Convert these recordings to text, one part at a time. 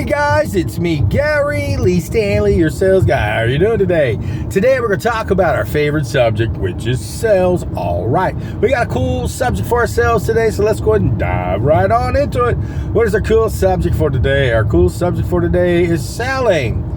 Hey guys, it's me, Gary Lee Stanley, your sales guy. How are you doing today? Today we're going to talk about our favorite subject, which is sales. All right, we got a cool subject for our sales today, so let's go ahead and dive right on into it. What is our cool subject for today? Our cool subject for today is selling.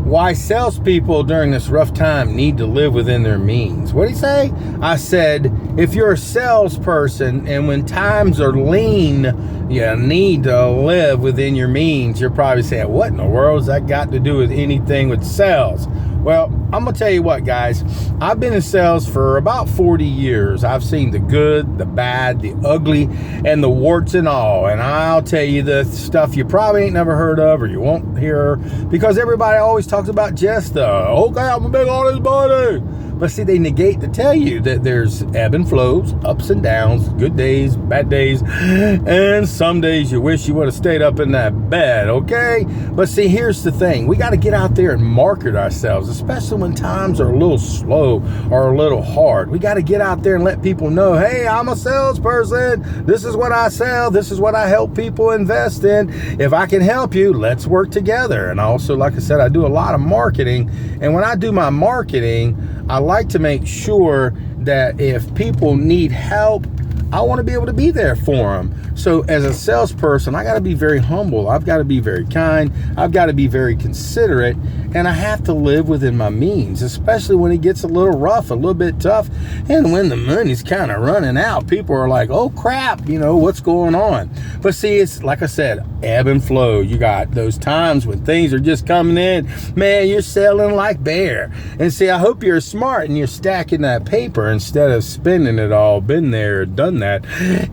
Why salespeople during this rough time need to live within their means. What did he say? I said, if you're a salesperson and when times are lean, you need to live within your means. You're probably saying, what in the world has that got to do with anything with sales? Well, I'm going to tell you what, guys. I've been in sales for about 40 years. I've seen the good, the bad, the ugly, and the warts and all. And I'll tell you the stuff you probably ain't never heard of or you won't hear, because everybody always talks about just the, okay, I'm going to make all this money. But see, they negate to tell you that there's ebb and flows, ups and downs, good days, bad days, and some days you wish you would have stayed up in that bed, okay? But see, here's the thing. We got to get out there and market ourselves, especially when times are a little slow or a little hard. We got to get out there and let people know, hey, I'm a salesperson. This is what I sell. This is what I help people invest in. If I can help you, let's work together. And also, like I said, I do a lot of marketing. And when I do my marketing, I like to make sure that if people need help, I want to be able to be there for them. So as a salesperson, I got to be very humble. I've got to be very kind. I've got to be very considerate. And I have to live within my means, especially when it gets a little rough, a little bit tough. And when the money's kind of running out, people are like, oh crap, you know, what's going on? But see, it's like I said, ebb and flow. You got those times when things are just coming in. Man, you're selling like bear. And see, I hope you're smart and you're stacking that paper instead of spending it all. Been there, done that.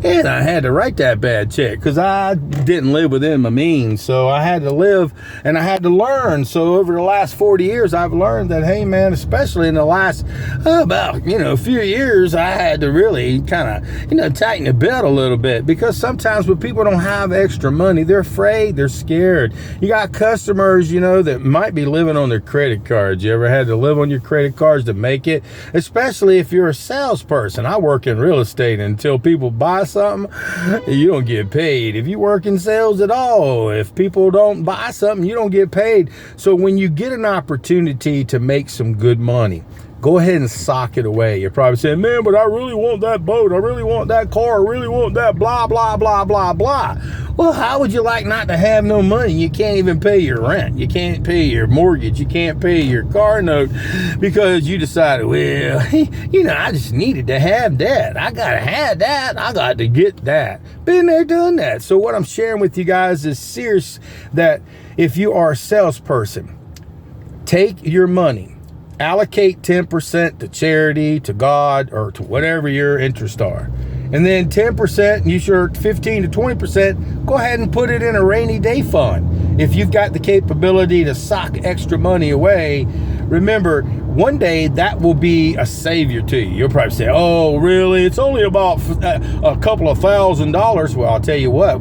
And I had to write that bad check because I didn't live within my means. So I had to live and I had to learn. So over the last 40 years, I've learned that, hey man, especially in the last about, few years, I had to really kind of, tighten the belt a little bit, because sometimes when people don't have extra money, they're afraid, they're scared. You got customers, that might be living on their credit cards. You ever had to live on your credit cards to make it? Especially if you're a salesperson. I work in real estate, and until people buy something, you don't get paid. If you work in sales at all, if people don't buy something, you don't get paid. So when you get an opportunity to make some good money, go ahead and sock it away. You're probably saying, man, but I really want that boat. I really want that car. I really want that blah, blah, blah, blah, blah. Well, how would you like not to have no money? You can't even pay your rent. You can't pay your mortgage. You can't pay your car note because you decided, well, I just needed to have that. I got to have that. I got to get that. Been there, done that. So what I'm sharing with you guys is serious, that if you are a salesperson, take your money, allocate 10% to charity, to God, or to whatever your interests are. And then 10%, use your 15 to 20%, go ahead and put it in a rainy day fund. If you've got the capability to sock extra money away, remember, one day that will be a savior to you. You'll probably say, oh, really? It's only about a couple of $1,000. Well, I'll tell you what,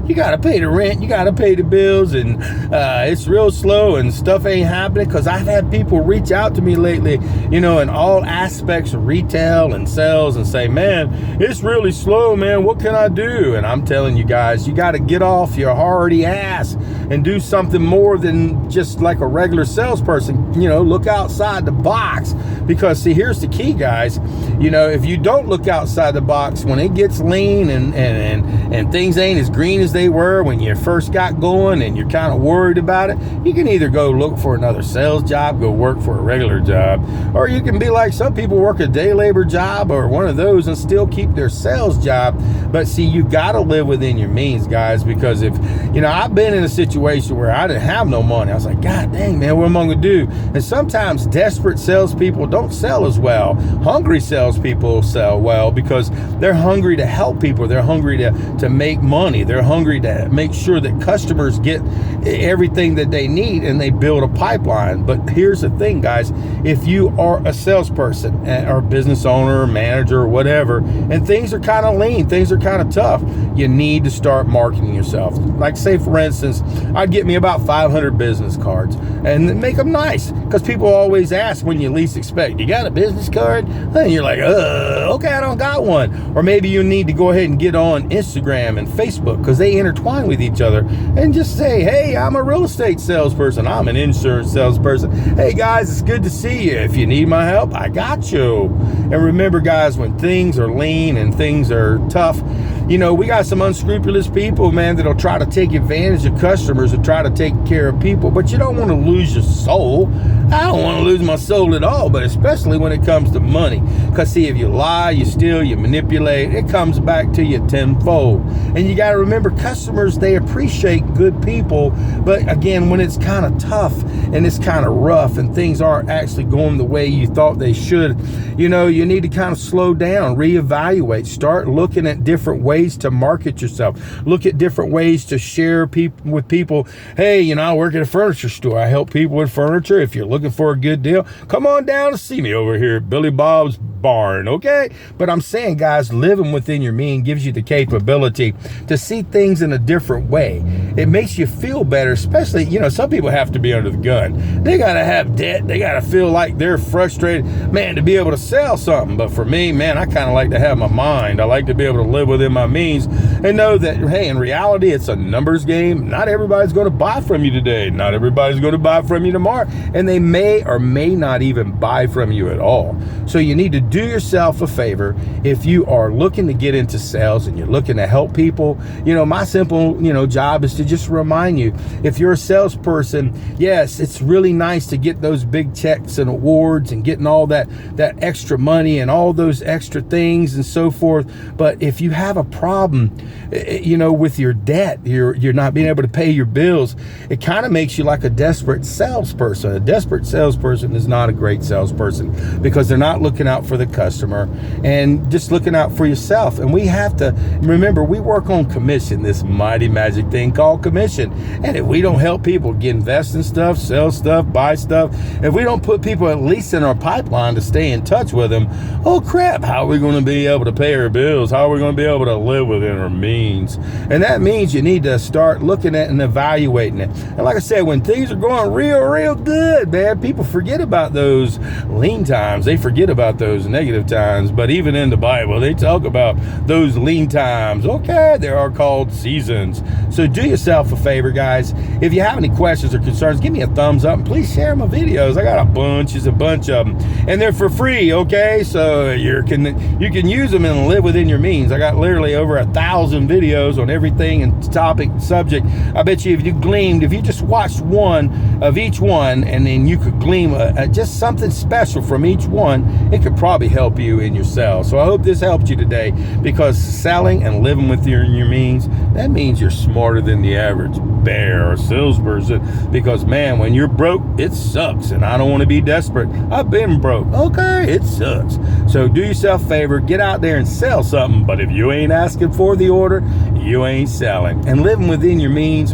you got to pay the rent, you got to pay the bills, and it's real slow and stuff ain't happening. Because I've had people reach out to me lately, in all aspects of retail and sales, and say, man, it's really slow, man. What can I do? And I'm telling you guys, you got to get off your hardy ass and do something more than just like a regular salesperson. Look outside the box, because see, here's the key, guys. If you don't look outside the box when it gets lean and things ain't as green as they were when you first got going, and you're kind of worried about it, you can either go look for another sales job, go work for a regular job, or you can be like some people, work a day labor job or one of those and still keep their sales job. But see, you got to live within your means, guys, because if I've been in a situation where I didn't have no money. I was like, God dang, man, what am I going to do? And sometimes desperate salespeople don't sell as well. Hungry salespeople sell well because they're hungry to help people. They're hungry to make money. They're hungry to make sure that customers get everything that they need, and they build a pipeline. But here's the thing, guys. If you are a salesperson or business owner or manager or whatever, and things are kind of lean, things are kind of tough, you need to start marketing yourself. Like, say, for instance, I'd get me about 500 business cards and make them nice, because people always ask when you least expect. like, you got a business card? And you're like, okay, I don't got one. Or maybe you need to go ahead and get on Instagram and Facebook because they intertwine with each other, and just say, hey, I'm a real estate salesperson. I'm an insurance salesperson. Hey, guys, it's good to see you. If you need my help, I got you. And remember, guys, when things are lean and things are tough, you know, we got some unscrupulous people, man, that'll try to take advantage of customers and try to take care of people, but you don't want to lose your soul. I don't want to lose my soul at all, but especially when it comes to money. Because, see, if you lie, you steal, you manipulate, it comes back to you tenfold. And you got to remember, customers, they appreciate good people, but again, when it's kind of tough and it's kind of rough and things aren't actually going the way you thought they should, you know, you need to kind of slow down, reevaluate, start looking at different ways to market yourself, look at different ways to share with people. Hey, you know, I work at a furniture store. I help people with furniture. If you're looking for a good deal, come on down to see me over here at Billy Bob's Barn, okay? But I'm saying, guys, living within your means gives you the capability to see things in a different way. It makes you feel better, especially, you know, some people have to be under the gun. They got to have debt. They got to feel like they're frustrated, man, to be able to sell something. But for me, man, I kind of like to have my mind. I like to be able to live within my means and know that, hey, in reality, it's a numbers game. Not everybody's going to buy from you today. Not everybody's going to buy from you tomorrow. And they may or may not even buy from you at all. So you need to do yourself a favor. If you are looking to get into sales and you're looking to help people, you know, my simple, you know, job is to just remind you, if you're a salesperson, yes, it's really nice to get those big checks and awards and getting all that extra money and all those extra things and so forth. But if you have a problem, you know, with your debt, you're not being able to pay your bills, it kind of makes you like a desperate salesperson. A desperate salesperson is not a great salesperson because they're not looking out for the customer and just looking out for yourself. And we have to remember, we work on commission, this mighty magic thing called commission. And if we don't help people get invest in stuff, sell stuff, buy stuff, if we don't put people at least in our pipeline to stay in touch with them, oh crap, how are we going to be able to pay our bills? How are we going to be able to live within our means? And that means you need to start looking at and evaluating it. And like I said, when things are going real good, man, people forget about those lean times. They forget about those negative times. But even in the Bible, they talk about those lean times. Okay, they are called seasons. So do yourself a favor, guys. If you have any questions or concerns, give me a thumbs up and please share my videos. I got a bunch of them, and they're for free. Okay, so you can use them and live within your means. I got literally over 1,000 videos on everything and topic subject. I bet you if you just watched one of each one, and then you could glean just something special from each one, it could probably help you in your sales. So I hope this helped you today, because selling and living within your means, that means you're smarter than the average bear or salesperson. Because man, when you're broke, it sucks, and I don't want to be desperate. I've been broke. Okay, it sucks. So do yourself a favor, get out there and sell something. But if you ain't asking for the order, you ain't selling. And living within your means,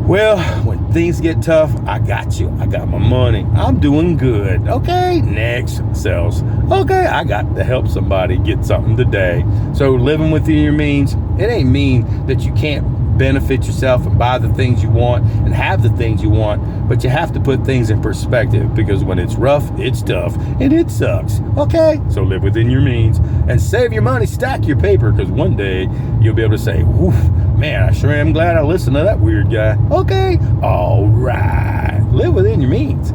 well, when things get tough, I got you. I got my money. I'm doing good. Okay, next, sales. Okay, I got to help somebody get something today. So living within your means, it ain't mean that you can't benefit yourself and buy the things you want and have the things you want, but you have to put things in perspective, because when it's rough, it's tough, and it sucks. Okay, so live within your means and save your money, stack your paper, because one day you'll be able to say, woof, man, I sure am glad I listened to that weird guy. Okay, all right, live within your means.